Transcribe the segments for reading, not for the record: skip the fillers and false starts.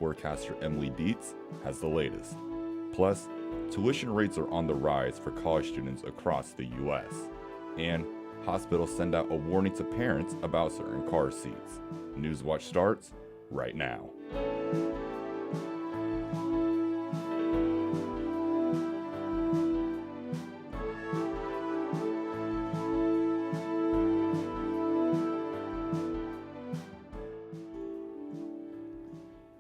forecaster Emily Dietz has the latest. Plus, tuition rates are on the rise for college students across the U.S. And hospitals send out a warning to parents about certain car seats. Newswatch starts right now.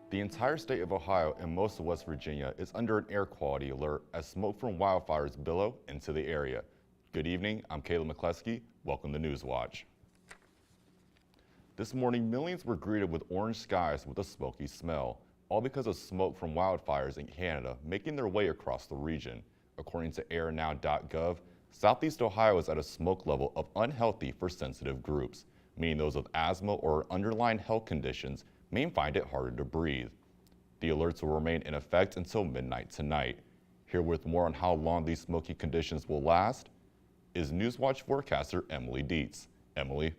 The entire state of Ohio and most of West Virginia is under an air quality alert as smoke from wildfires billow into the area. Good evening, I'm Caleb McCleskey. Welcome to Newswatch. This morning, millions were greeted with orange skies with a smoky smell, all because of smoke from wildfires in Canada making their way across the region. According to airnow.gov, Southeast Ohio is at a smoke level of unhealthy for sensitive groups, meaning those with asthma or underlying health conditions may find it harder to breathe. The alerts will remain in effect until midnight tonight. Here with more on how long these smoky conditions will last is Newswatch forecaster Emily Dietz. Emily.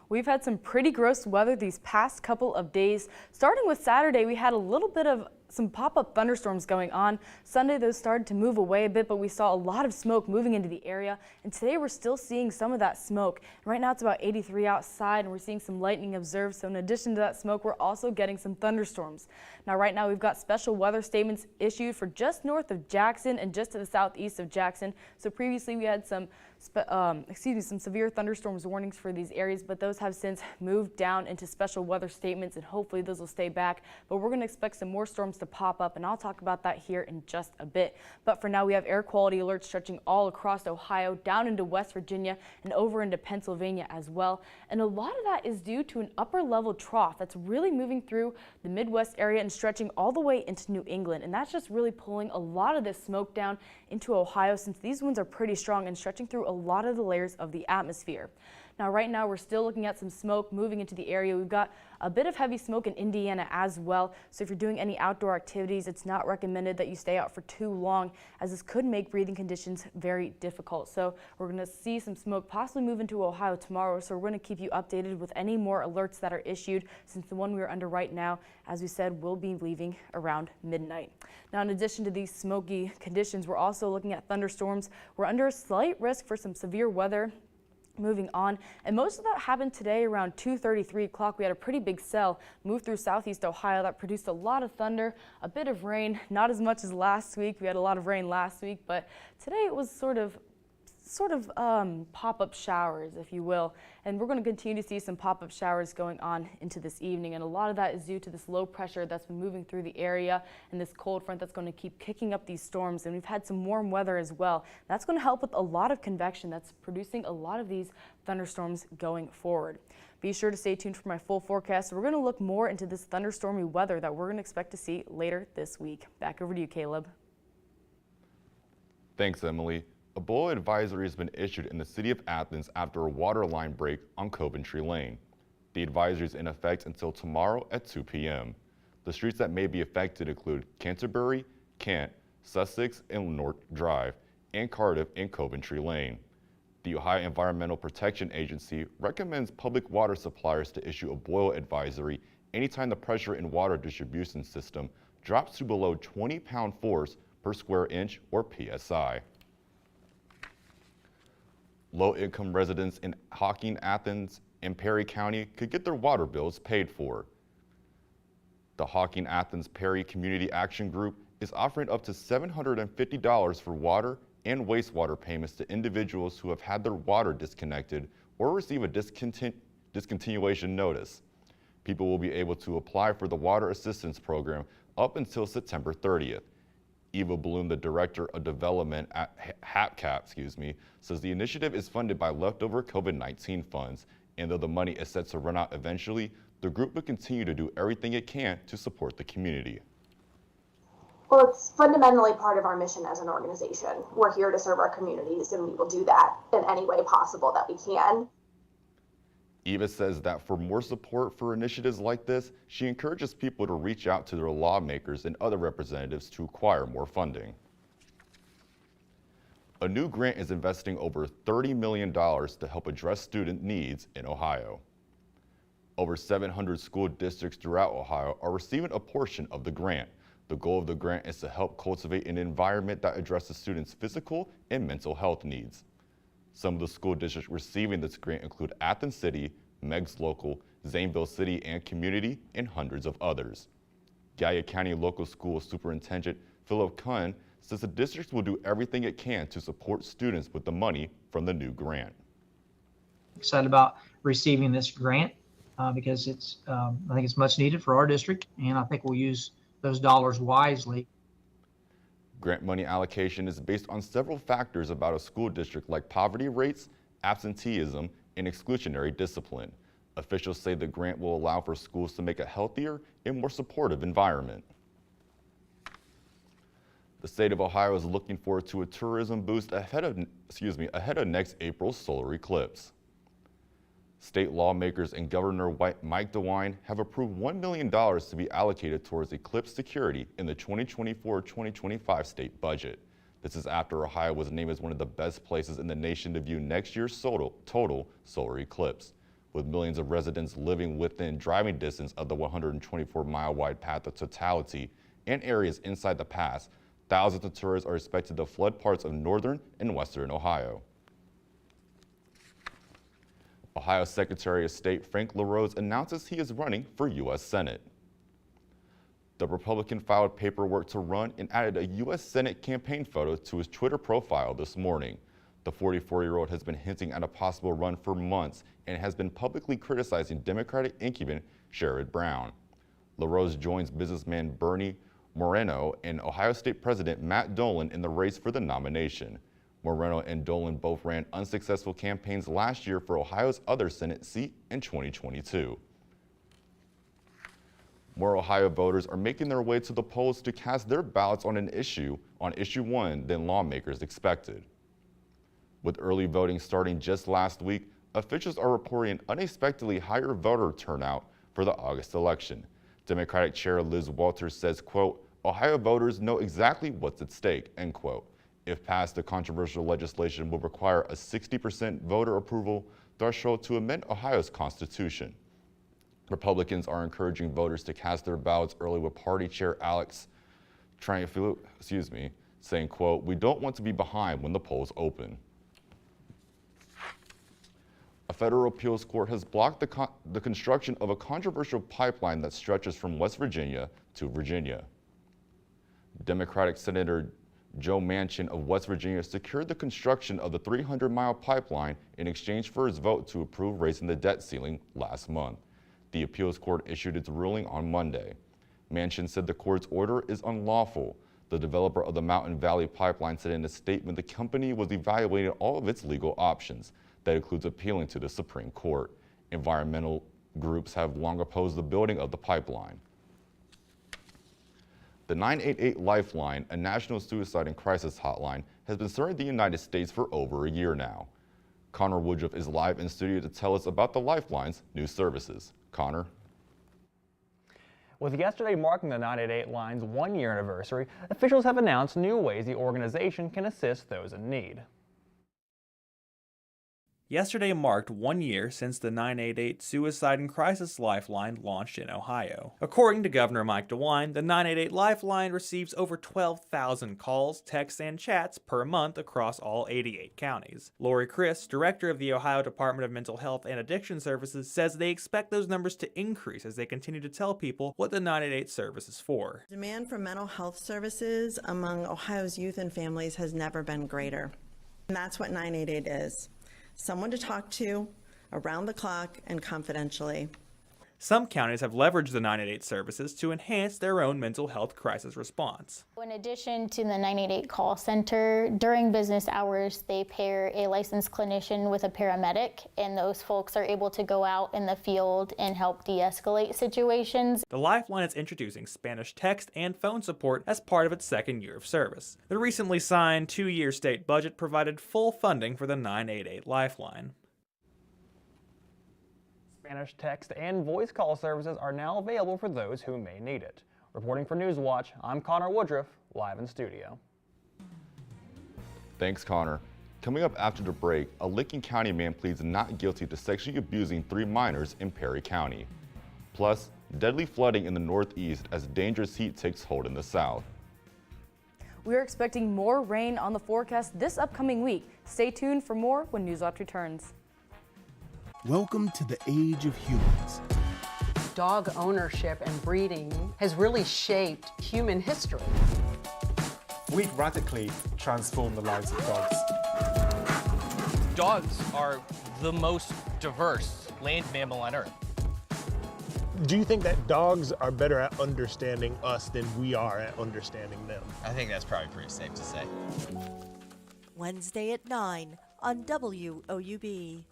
We've had some pretty gross weather these past couple of days. Starting with Saturday, we had a little bit of some pop-up thunderstorms going on. Sunday, those started to move away a bit, but we saw a lot of smoke moving into the area. And today, we're still seeing some of that smoke. Right now, it's about 83 outside, and we're seeing some lightning observed. So in addition to that smoke, we're also getting some thunderstorms. Now, right now, we've got special weather statements issued for just north of Jackson and just to the southeast of Jackson. So previously, we had some severe thunderstorms warnings for these areas, but those have since moved down into special weather statements, and hopefully those will stay back. But we're going to expect some more storms to pop up, and I'll talk about that here in just a bit. But for now, we have air quality alerts stretching all across Ohio, down into West Virginia, and over into Pennsylvania as well. And a lot of that is due to an upper level trough that's really moving through the Midwest area and stretching all the way into New England. And that's just really pulling a lot of this smoke down into Ohio, since these winds are pretty strong and stretching through a lot of the layers of the atmosphere. Now, right now, we're still looking at some smoke moving into the area. We've got a bit of heavy smoke in Indiana as well. So if you're doing any outdoor activities, it's not recommended that you stay out for too long, as this could make breathing conditions very difficult. So we're going to see some smoke possibly move into Ohio tomorrow. So we're going to keep you updated with any more alerts that are issued, since the one we're under right now, as we said, will be leaving around midnight. Now, in addition to these smoky conditions, we're also looking at thunderstorms. We're under a slight risk for some severe weather moving on, and most of that happened today around 2:30, 3 o'clock. We had a pretty big cell move through southeast Ohio that produced a lot of thunder, a bit of rain, not as much as last week. We had a lot of rain last week, but today it was sort of pop-up showers, if you will. And we're going to continue to see some pop-up showers going on into this evening. And a lot of that is due to this low pressure that's been moving through the area and this cold front that's going to keep kicking up these storms. And we've had some warm weather as well. That's going to help with a lot of convection that's producing a lot of these thunderstorms going forward. Be sure to stay tuned for my full forecast. We're going to look more into this thunderstormy weather that we're going to expect to see later this week. Back over to you, Caleb. Thanks, Emily. A boil advisory has been issued in the city of Athens after a water line break on Coventry Lane. The advisory is in effect until tomorrow at 2 p.m. The streets that may be affected include Canterbury, Kent, Sussex and North Drive, and Cardiff and Coventry Lane. The Ohio Environmental Protection Agency recommends public water suppliers to issue a boil advisory anytime the pressure in water distribution system drops to below 20 pound force per square inch or PSI. Low-income residents in Hocking, Athens, and Perry County could get their water bills paid for. The Hocking Athens Perry Community Action Group is offering up to $750 for water and wastewater payments to individuals who have had their water disconnected or receive a discontinuation notice. People will be able to apply for the Water Assistance Program up until September 30th. Eva Bloom, the Director of Development at HAPCAP, says the initiative is funded by leftover COVID-19 funds, and though the money is set to run out eventually, the group will continue to do everything it can to support the community. Well, it's fundamentally part of our mission as an organization. We're here to serve our communities, and we will do that in any way possible that we can. Eva says that for more support for initiatives like this, she encourages people to reach out to their lawmakers and other representatives to acquire more funding. A new grant is investing over $30 million to help address student needs in Ohio. Over 700 school districts throughout Ohio are receiving a portion of the grant. The goal of the grant is to help cultivate an environment that addresses students' physical and mental health needs. Some of the school districts receiving this grant include Athens City, Meigs Local, Zanesville City and Community, and hundreds of others. Gallia County Local School Superintendent Philip Kuhn says the district will do everything it can to support students with the money from the new grant. Excited about receiving this grant because it's I think it's much needed for our district, and I think we'll use those dollars wisely. Grant money allocation is based on several factors about a school district like poverty rates, absenteeism, and exclusionary discipline. Officials say the grant will allow for schools to make a healthier and more supportive environment. The state of Ohio is looking forward to a tourism boost ahead of next April's solar eclipse. State lawmakers and Governor Mike DeWine have approved $1 million to be allocated towards eclipse security in the 2024-2025 state budget. This is after Ohio was named as one of the best places in the nation to view next year's total solar eclipse. With millions of residents living within driving distance of the 124-mile wide path of totality and areas inside the pass, thousands of tourists are expected to flood parts of northern and western Ohio. Ohio Secretary of State Frank LaRose announces he is running for U.S. Senate. The Republican filed paperwork to run and added a U.S. Senate campaign photo to his Twitter profile this morning. The 44-year-old has been hinting at a possible run for months and has been publicly criticizing Democratic incumbent Sherrod Brown. LaRose joins businessman Bernie Moreno and Ohio State President Matt Dolan in the race for the nomination. Moreno and Dolan both ran unsuccessful campaigns last year for Ohio's other Senate seat in 2022. More Ohio voters are making their way to the polls to cast their ballots on issue 1 than lawmakers expected. With early voting starting just last week, officials are reporting an unexpectedly higher voter turnout for the August election. Democratic Chair Liz Walters says, quote, "Ohio voters know exactly what's at stake," end quote. If passed, the controversial legislation will require a 60% voter approval threshold to amend Ohio's constitution. Republicans are encouraging voters to cast their ballots early, with Party Chair Alex Trianfilo, saying, quote, "We don't want to be behind when the polls open." A federal appeals court has blocked the construction of a controversial pipeline that stretches from West Virginia to Virginia. Democratic Senator Joe Manchin of West Virginia secured the construction of the 300-mile pipeline in exchange for his vote to approve raising the debt ceiling last month. The appeals court issued its ruling on Monday. Manchin said the court's order is unlawful. The developer of the Mountain Valley Pipeline said in a statement the company was evaluating all of its legal options. That includes appealing to the Supreme Court. Environmental groups have long opposed the building of the pipeline. The 988 Lifeline, a national suicide and crisis hotline, has been serving the United States for over a year now. Connor Woodruff is live in studio to tell us about the Lifeline's new services. Connor? With yesterday marking the 988 line's one-year anniversary, officials have announced new ways the organization can assist those in need. Yesterday marked 1 year since the 988 Suicide and Crisis Lifeline launched in Ohio. According to Governor Mike DeWine, the 988 Lifeline receives over 12,000 calls, texts, and chats per month across all 88 counties. Lori Chris, director of the Ohio Department of Mental Health and Addiction Services, says they expect those numbers to increase as they continue to tell people what the 988 service is for. Demand for mental health services among Ohio's youth and families has never been greater. And that's what 988 is. Someone to talk to, around the clock, and confidentially. Some counties have leveraged the 988 services to enhance their own mental health crisis response. In addition to the 988 call center, during business hours, they pair a licensed clinician with a paramedic, and those folks are able to go out in the field and help de-escalate situations. The Lifeline is introducing Spanish text and phone support as part of its second year of service. The recently signed 2-year state budget provided full funding for the 988 Lifeline. Spanish text and voice call services are now available for those who may need it. Reporting for Newswatch, I'm Connor Woodruff, live in studio. Thanks, Connor. Coming up after the break, a Licking County man pleads not guilty to sexually abusing 3 minors in Perry County. Plus, deadly flooding in the Northeast as dangerous heat takes hold in the South. We are expecting more rain on the forecast this upcoming week. Stay tuned for more when Newswatch returns. Welcome to the age of humans. Dog ownership and breeding has really shaped human history. We've radically transformed the lives of dogs. Dogs are the most diverse land mammal on Earth. Do you think that dogs are better at understanding us than we are at understanding them? I think that's probably pretty safe to say. Wednesday at 9 on WOUB.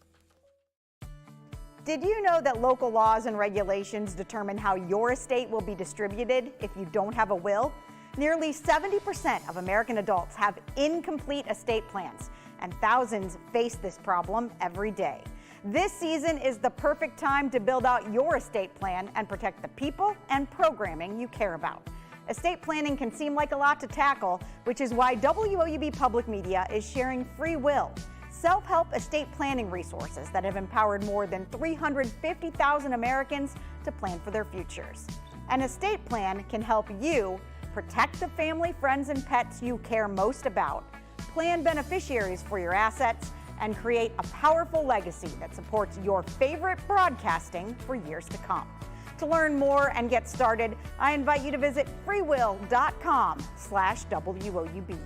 Did you know that local laws and regulations determine how your estate will be distributed if you don't have a will? Nearly 70% of American adults have incomplete estate plans, and thousands face this problem every day. This season is the perfect time to build out your estate plan and protect the people and programming you care about. Estate planning can seem like a lot to tackle, which is why WOUB Public Media is sharing Free Will, self-help estate planning resources that have empowered more than 350,000 Americans to plan for their futures. An estate plan can help you protect the family, friends, and pets you care most about, plan beneficiaries for your assets, and create a powerful legacy that supports your favorite broadcasting for years to come. To learn more and get started, I invite you to visit freewill.com/WOUB.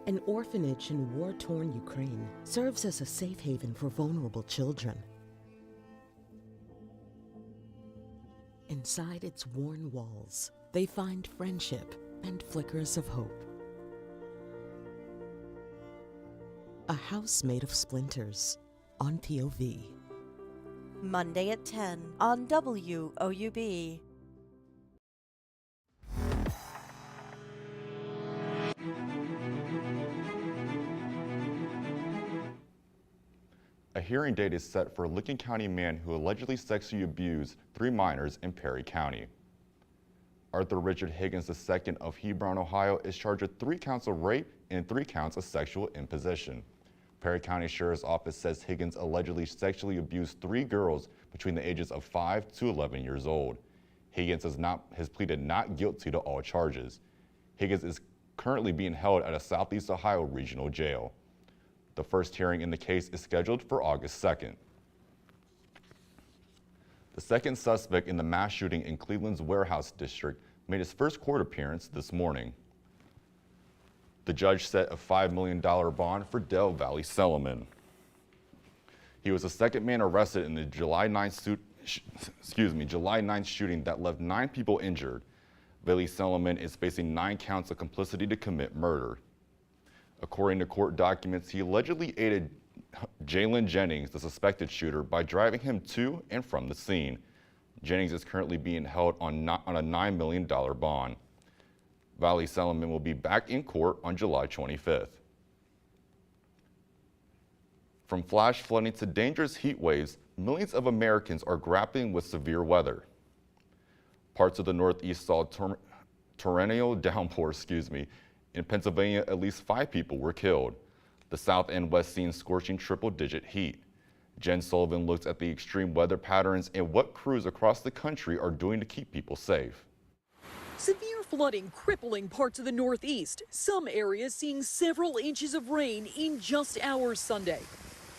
An orphanage in war-torn Ukraine serves as a safe haven for vulnerable children. Inside its worn walls, they find friendship and flickers of hope. A house made of splinters on POV. Monday at 10 on WOUB. A hearing date is set for a Licking County man who allegedly sexually abused 3 minors in Perry County. Arthur Richard Higgins II of Hebron, Ohio is charged with 3 counts of rape and 3 counts of sexual imposition. Perry County Sheriff's Office says Higgins allegedly sexually abused 3 girls between the ages of 5 to 11 years old. Higgins has pleaded not guilty to all charges. Higgins is currently being held at a Southeast Ohio regional jail. The first hearing in the case is scheduled for August 2nd. The second suspect in the mass shooting in Cleveland's Warehouse District made his first court appearance this morning. The judge set a $5 million bond for Del Valle Solomon. He was the second man arrested in the July 9th shooting that left 9 people injured. Valle Solomon is facing 9 counts of complicity to commit murder. According to court documents, he allegedly aided Jalen Jennings, the suspected shooter, by driving him to and from the scene. Jennings is currently being held on a $9 million bond. Valle Solomon will be back in court on July 25th. From flash flooding to dangerous heat waves, millions of Americans are grappling with severe weather. Parts of the Northeast saw torrential downpours, In Pennsylvania, at least 5 people were killed. The South and West seen scorching triple-digit heat. Jen Sullivan looks at the extreme weather patterns and what crews across the country are doing to keep people safe. Severe flooding crippling parts of the Northeast. Some areas seeing several inches of rain in just hours Sunday.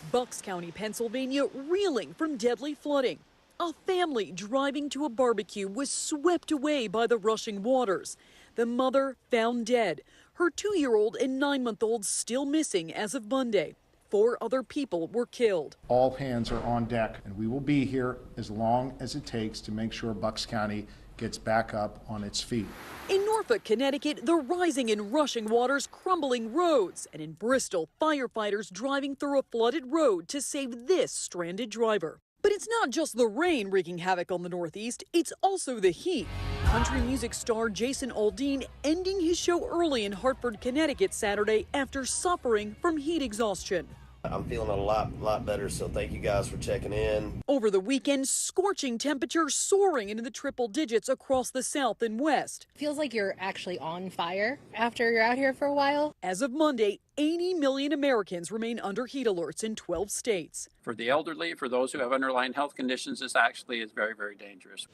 Bucks County, Pennsylvania, reeling from deadly flooding. A family driving to a barbecue was swept away by the rushing waters. The mother found dead. Her 2-year-old and 9-month-old still missing as of Monday. 4 other people were killed. All hands are on deck, and we will be here as long as it takes to make sure Bucks County gets back up on its feet. In Norfolk, Connecticut, the rising and rushing waters crumbling roads. And in Bristol, firefighters driving through a flooded road to save this stranded driver. But it's not just the rain wreaking havoc on the Northeast, it's also the heat. Country music star Jason Aldean ending his show early in Hartford, Connecticut Saturday after suffering from heat exhaustion. I'm feeling a lot better, so thank you guys for checking in. Over the weekend, scorching temperatures soaring into the triple digits across the south and west. Feels like you're actually on fire after you're out here for a while. As of Monday, 80 million Americans remain under heat alerts in 12 states. For the elderly, for those who have underlying health conditions, this actually is very, very dangerous.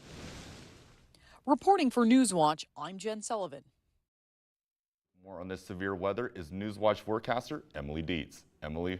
Reporting for Newswatch, I'm Jen Sullivan. More on this severe weather is Newswatch forecaster Emily Dietz. Emily.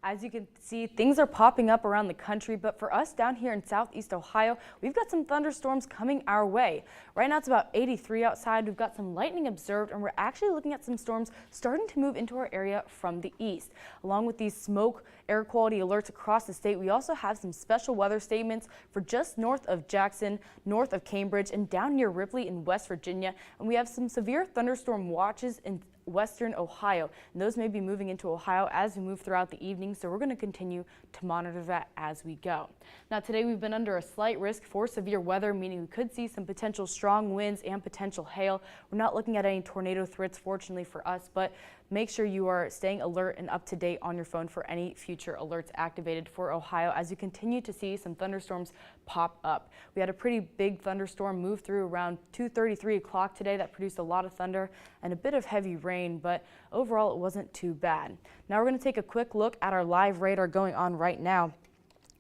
As you can see, things are popping up around the country, but for us down here in southeast Ohio, we've got some thunderstorms coming our way. Right now it's about 83 outside. We've got some lightning observed, and we're actually looking at some storms starting to move into our area from the east. Along with these smoke air quality alerts across the state, we also have some special weather statements for just north of Jackson, north of Cambridge, and down near Ripley in West Virginia. And we have some severe thunderstorm watches in western Ohio, and those may be moving into Ohio as we move throughout the evening, so we're going to continue to monitor that as we go. Now today we've been under a slight risk for severe weather, meaning we could see some potential strong winds and potential hail. We're not looking at any tornado threats, fortunately for us, but make sure you are staying alert and up to date on your phone for any future alerts activated for Ohio as you continue to see some thunderstorms pop up. We had a pretty big thunderstorm move through around 2:30, 3 o'clock today that produced a lot of thunder and a bit of heavy rain, but overall it wasn't too bad. Now we're going to take a quick look at our live radar going on right now.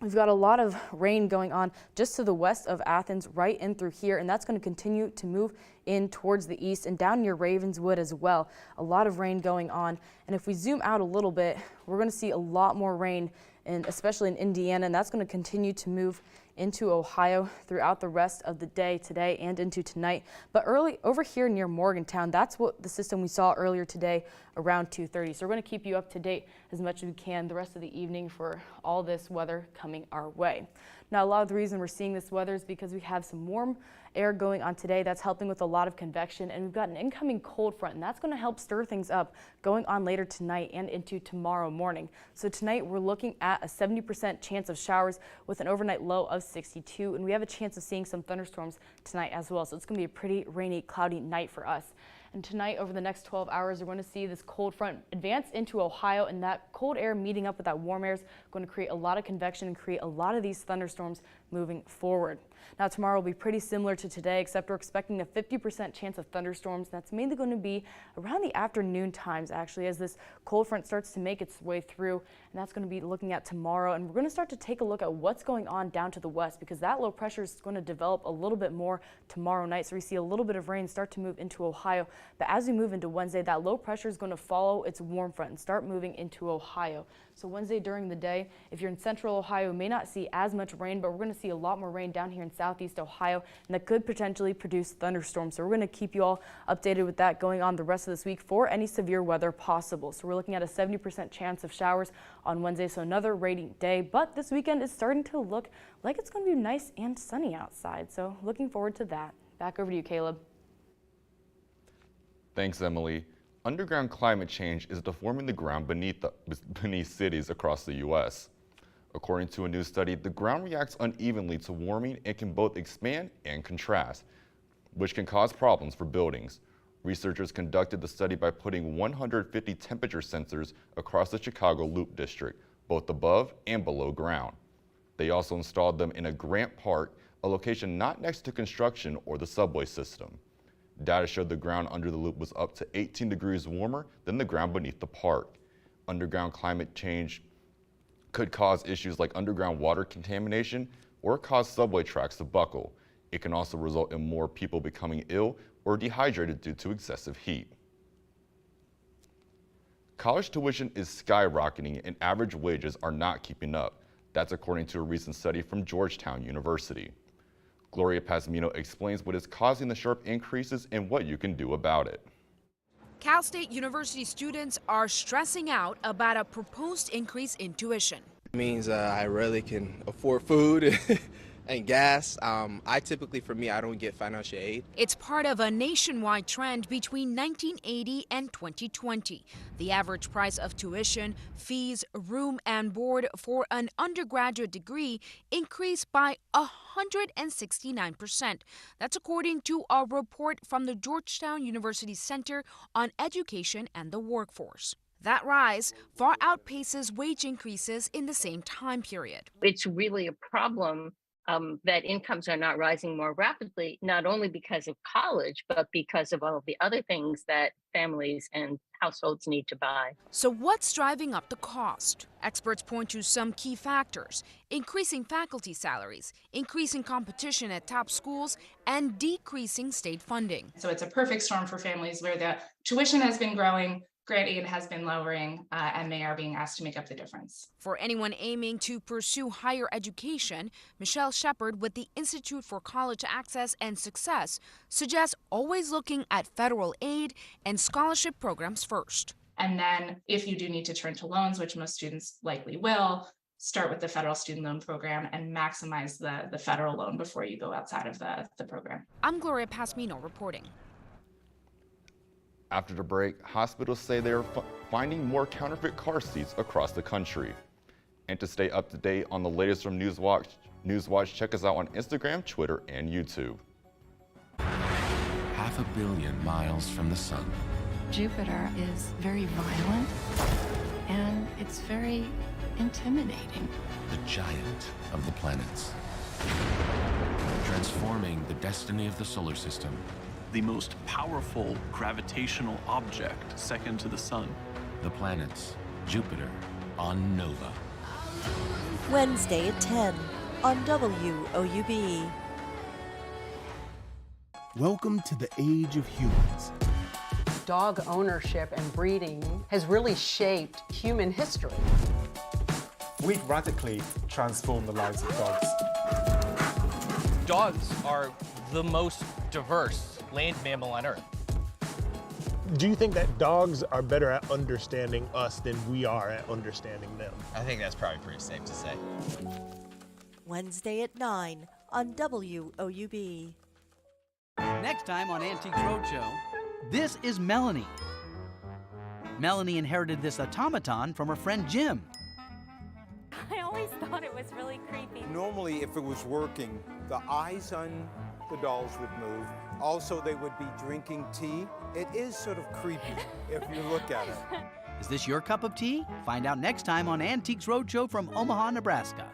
We've got a lot of rain going on just to the west of Athens, right in through here, and that's going to continue to move in towards the east and down near Ravenswood as well. A lot of rain going on, and if we zoom out a little bit, we're going to see a lot more rain, especially in Indiana, and that's going to continue to move into Ohio throughout the rest of the day today and into tonight. But early over here near Morgantown, that's what the system we saw earlier today around 2:30. So we're going to keep you up to date as much as we can the rest of the evening for all this weather coming our way. Now, a lot of the reason we're seeing this weather is because we have some warm air going on today that's helping with a lot of convection, and we've got an incoming cold front, and that's going to help stir things up going on later tonight and into tomorrow morning. So tonight we're looking at a 70% chance of showers with an overnight low of 62, and we have a chance of seeing some thunderstorms tonight as well. So it's going to be a pretty rainy, cloudy night for us. And tonight, over the next 12 hours, we're going to see this cold front advance into Ohio, and that cold air meeting up with that warm air is going to create a lot of convection and create a lot of these thunderstorms moving forward. Now, tomorrow will be pretty similar to today, except we're expecting a 50% chance of thunderstorms. That's mainly going to be around the afternoon times, actually, as this cold front starts to make its way through, and that's going to be looking at tomorrow. And we're going to start to take a look at what's going on down to the west, because that low pressure is going to develop a little bit more tomorrow night. So we see a little bit of rain start to move into Ohio. But as we move into Wednesday, that low pressure is going to follow its warm front and start moving into Ohio. So Wednesday during the day, if you're in central Ohio, you may not see as much rain, but we're going to see a lot more rain down here in southeast Ohio, and that could potentially produce thunderstorms. So we're going to keep you all updated with that going on the rest of this week for any severe weather possible. So we're looking at a 70% chance of showers on Wednesday, so another rainy day, but this weekend is starting to look like it's going to be nice and sunny outside. So looking forward to that. Back over to you, Caleb. Thanks, Emily. Underground climate change is deforming the ground beneath cities across the U.S. According to a new study, the ground reacts unevenly to warming and can both expand and contrast, which can cause problems for buildings. Researchers conducted the study by putting 150 temperature sensors across the Chicago Loop District, both above and below ground. They also installed them in a Grant Park, a location not next to construction or the subway system. Data showed the ground under the loop was up to 18 degrees warmer than the ground beneath the park. Underground climate change could cause issues like underground water contamination or cause subway tracks to buckle. It can also result in more people becoming ill or dehydrated due to excessive heat. College tuition is skyrocketing and average wages are not keeping up. That's according to a recent study from Georgetown University. Gloria Pasmino explains what is causing the sharp increases and what you can do about it. Cal State University students are stressing out about a proposed increase in tuition. It means I rarely can afford food and gas. I typically, for me, I don't get financial aid. It's part of a nationwide trend between 1980 and 2020. The average price of tuition, fees, room and board for an undergraduate degree increased by 169%. That's according to a report from the Georgetown University Center on Education and the Workforce. That rise far outpaces wage increases in the same time period. It's really a problem that incomes are not rising more rapidly, not only because of college, but because of all of the other things that families and households need to buy. So what's driving up the cost? Experts point to some key factors: increasing faculty salaries, increasing competition at top schools, and decreasing state funding. So it's a perfect storm for families where the tuition has been growing, grant aid has been lowering, and they are being asked to make up the difference. For anyone aiming to pursue higher education, Michelle Shepard with the Institute for College Access and Success suggests always looking at federal aid and scholarship programs first. And then if you do need to turn to loans, which most students likely will, start with the federal student loan program and maximize the federal loan before you go outside of the program. I'm Gloria Pasmino reporting. After the break, hospitals say they are finding more counterfeit car seats across the country. And to stay up to date on the latest from Newswatch, check us out on Instagram, Twitter, and YouTube. 500 million miles from the sun. Jupiter is very violent, and it's very intimidating. The giant of the planets. Transforming the destiny of the solar system. The most powerful gravitational object second to the sun. The planets, Jupiter, on Nova. Wednesday at 10 on WOUB. Welcome to the age of humans. Dog ownership and breeding has really shaped human history. We've radically transformed the lives of dogs. Dogs are the most diverse land mammal on Earth. Do you think that dogs are better at understanding us than we are at understanding them? I think that's probably pretty safe to say. Wednesday at 9 on WOUB. Next time on Antiques Roadshow, this is Melanie. Melanie inherited this automaton from her friend Jim. I always thought it was really creepy. Normally, if it was working, the eyes on the dolls would move. Also, they would be drinking tea. It is sort of creepy if you look at it. Is this your cup of tea? Find out next time on Antiques Roadshow from Omaha, Nebraska.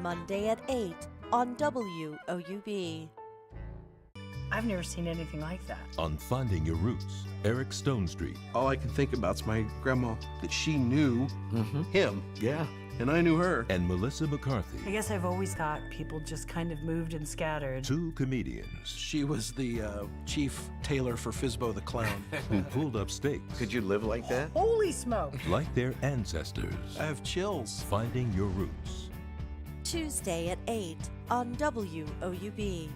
Monday at 8 on WOUB. I've never seen anything like that. On Finding Your Roots, Eric Stone Street. All I can think about is my grandma, that she knew him. Yeah. And I knew her. And Melissa McCarthy. I guess I've always thought people just kind of moved and scattered. Two comedians. She was the chief tailor for Fizbo the Clown. Who pulled up stakes. Could you live like that? Holy smoke! Like their ancestors. I have chills. Finding Your Roots. Tuesday at 8 on WOUB.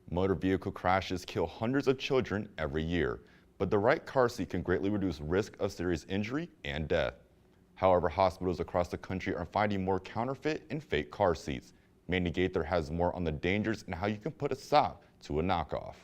Motor vehicle crashes kill hundreds of children every year, but the right car seat can greatly reduce risk of serious injury and death. However, hospitals across the country are finding more counterfeit and fake car seats. Mandy Gaither has more on the dangers and how you can put a stop to a knockoff.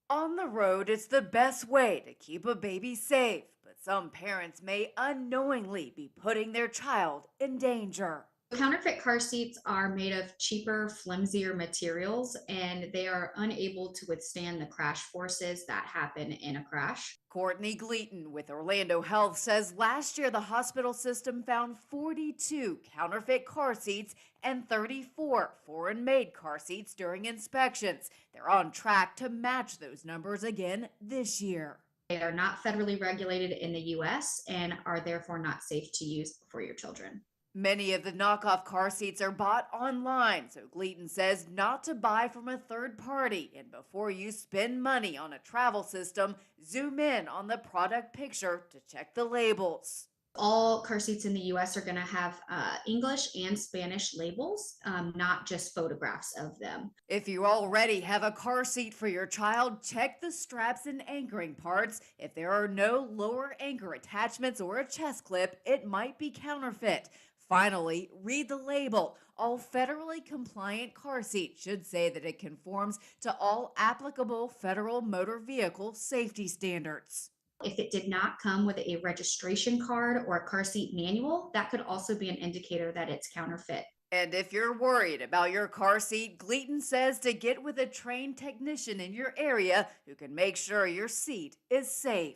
On the road, it's the best way to keep a baby safe, but some parents may unknowingly be putting their child in danger. Counterfeit car seats are made of cheaper, flimsier materials, and they are unable to withstand the crash forces that happen in a crash. Courtney Gleaton with Orlando Health says last year the hospital system found 42 counterfeit car seats and 34 foreign-made car seats during inspections. They're on track to match those numbers again this year. They are not federally regulated in the U.S. and are therefore not safe to use for your children. Many of the knockoff car seats are bought online, so Gleaton says not to buy from a third party. And before you spend money on a travel system, zoom in on the product picture to check the labels. All car seats in the U.S. are going to have English and Spanish labels, not just photographs of them. If you already have a car seat for your child, check the straps and anchoring parts. If there are no lower anchor attachments or a chest clip, it might be counterfeit. Finally, read the label. All federally compliant car seats should say that it conforms to all applicable federal motor vehicle safety standards. If it did not come with a registration card or a car seat manual, that could also be an indicator that it's counterfeit. And if you're worried about your car seat, Gleaton says to get with a trained technician in your area who can make sure your seat is safe.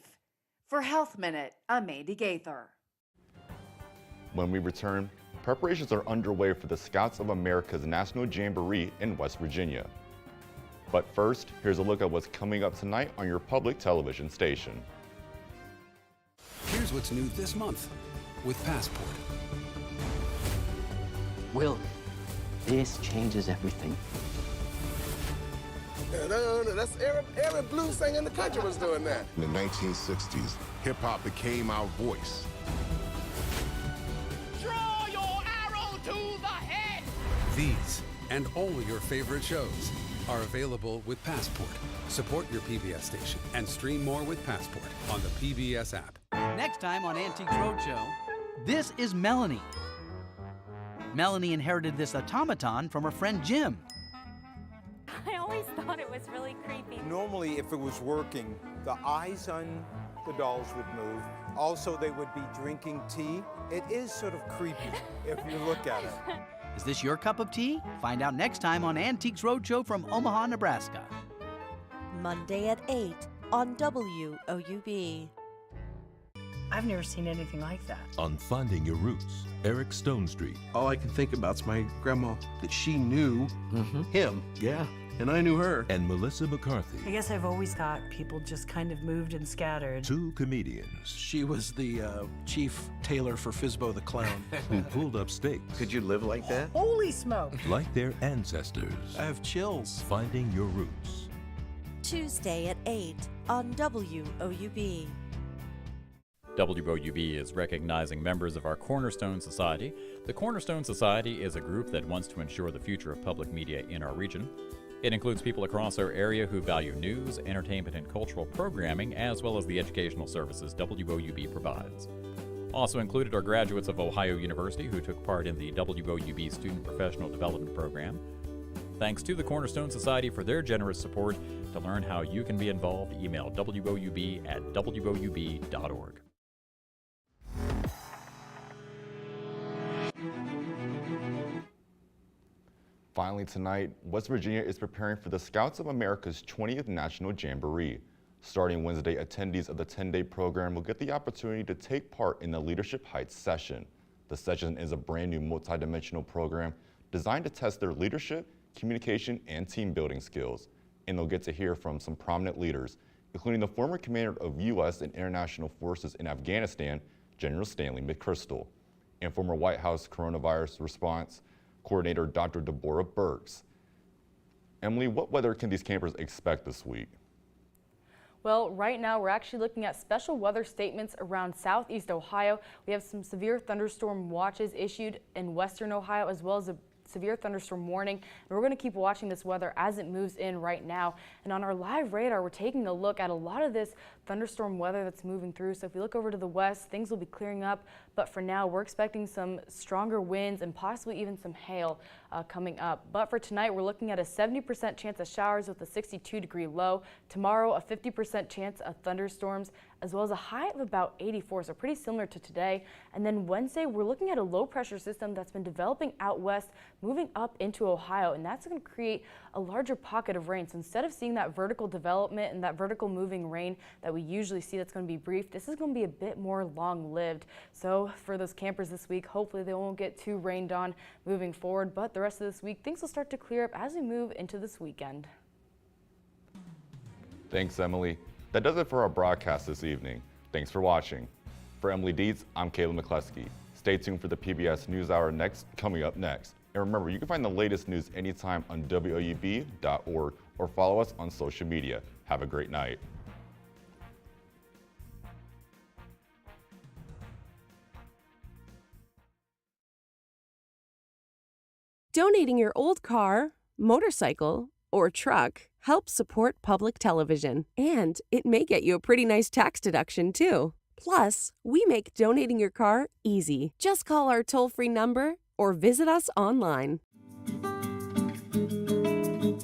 For Health Minute, I'm Mandy Gaither. When we return, preparations are underway for the Scouts of America's National Jamboree in West Virginia. But first, here's a look at what's coming up tonight on your public television station. Here's what's new this month with Passport. Will, this changes everything. That's every blues singer in the country was doing that. In the 1960s, hip-hop became our voice. Draw your arrow to the head! These and all your favorite shows are available with Passport. Support your PBS station and stream more with Passport on the PBS app. Next time on Antiques Roadshow, this is Melanie. Melanie inherited this automaton from her friend Jim. I always thought it was really creepy. Normally, if it was working, the eyes on the dolls would move. Also, they would be drinking tea. It is sort of creepy if you look at it. Is this your cup of tea? Find out next time on Antiques Roadshow from Omaha, Nebraska. Monday at 8 on WOUB. I've never seen anything like that. On Finding Your Roots, Eric Stone Street. All I can think about is my grandma, that she knew him. Yeah. And I knew her. And Melissa McCarthy. I guess I've always thought people just kind of moved and scattered. Two comedians. She was the chief tailor for Fizbo the Clown. Who pulled up stakes. Could you live like that? Holy smoke! Like their ancestors. I have chills. Finding Your Roots. Tuesday at 8 on WOUB. WOUB is recognizing members of our Cornerstone Society. The Cornerstone Society is a group that wants to ensure the future of public media in our region. It includes people across our area who value news, entertainment, and cultural programming, as well as the educational services WOUB provides. Also included are graduates of Ohio University who took part in the WOUB Student Professional Development Program. Thanks to the Cornerstone Society for their generous support. To learn how you can be involved, email woub@woub.org. Finally tonight, West Virginia is preparing for the Scouts of America's 20th National Jamboree. Starting Wednesday, attendees of the 10-day program will get the opportunity to take part in the Leadership Heights session. The session is a brand new multidimensional program designed to test their leadership, communication, and team building skills. And they'll get to hear from some prominent leaders, including the former commander of U.S. and international forces in Afghanistan, General Stanley McChrystal, and former White House coronavirus response coordinator Dr. Deborah Burks. Emily, what weather can these campers expect this week? Well, right now we're actually looking at special weather statements around southeast Ohio. We have some severe thunderstorm watches issued in western Ohio, as well as a severe thunderstorm warning. And we're going to keep watching this weather as it moves in right now. And on our live radar, we're taking a look at a lot of this thunderstorm weather that's moving through. So if we look over to the west, things will be clearing up. But for now, we're expecting some stronger winds and possibly even some hail coming up. But for tonight, we're looking at a 70% chance of showers with a 62-degree low. Tomorrow, a 50% chance of thunderstorms, as well as a high of about 84, so pretty similar to today. And then Wednesday, we're looking at a low pressure system that's been developing out west, moving up into Ohio, and that's going to create a larger pocket of rain. So instead of seeing that vertical development and that vertical moving rain that we usually see that's going to be brief, this is going to be a bit more long-lived. So for those campers this week, hopefully they won't get too rained on moving forward, but the rest of this week, things will start to clear up as we move into this weekend. Thanks, Emily. That does it for our broadcast this evening. Thanks for watching. For Emily Dietz, I'm Caleb McCluskey. Stay tuned for the PBS NewsHour coming up next. And remember, you can find the latest news anytime on WOUB.org or follow us on social media. Have a great night. Donating your old car, motorcycle, or truck helps support public television, and it may get you a pretty nice tax deduction, too. Plus, we make donating your car easy. Just call our toll-free number or visit us online.